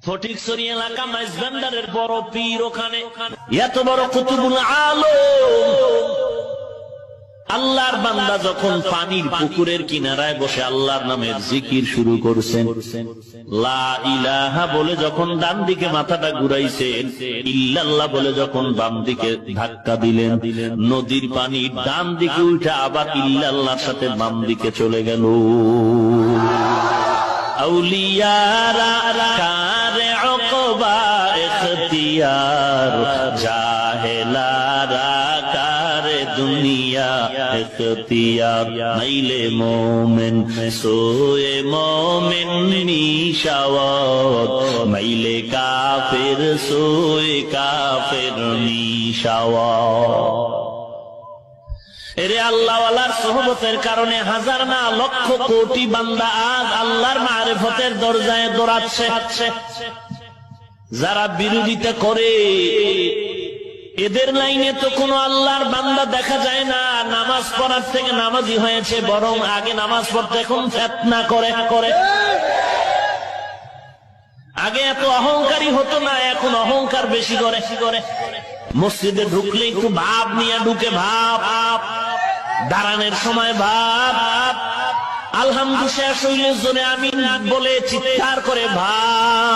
ফটিকছড়ি এলাকা মাইজভান্ডারের বড় পীর, ওখানে এত বড় কুতুবুল আলম আল্লাহর বান্দা যখন পানির পুকুরের কিনারায় বসে আল্লাহর নামের জিকির শুরু করছেন, লা ইলাহা বলে যখন ডান দিকে মাথাটা ঘুরাইছেন, ইল্লাল্লাহ বলে যখন বাম দিকে ধাক্কা দিলেন, নদীর পানি ডান দিকে উঠে আবার ইল্লাল্লাহর সাথে বাম দিকে চলে গেল। আউলিয়ারা কারে উকবা ইখতিয়ার, জাহেলারা কারে দুনিয়া ইখতিয়ার। মাইলে মোমেন সোয়ে মোমেন নিশাওয়াত, মাইলে কাফের সোয়ে কাফের নিশাওয়াত। এরে আল্লাহওয়ালার সোহবতের কারণে হাজার না লক্ষ কোটি বান্দা আজ আল্লাহর মারিফতের দরজায় দৌড়াচ্ছে। যারা বিরোধিতা করে এদের লাইনে তো কোনো আল্লাহর বান্দা দেখা যায় না। নামাজ পড়ার থেকে নামাজি হয়েছে, বরং আগে নামাজ পড়তে এখন ফিতনা করে। আগে এত অহংকারী হতো না, এখন অহংকার বেশি করে। মসজিদে ঢুকলে একটু ভাব নিয়ে ঢুকে, ভাব দাঁড়ানোর সময় ভাব, আলহামদুলিল্লাহ শেষ হইলে জোরে আমিন বলে চিৎকার করে ভাব।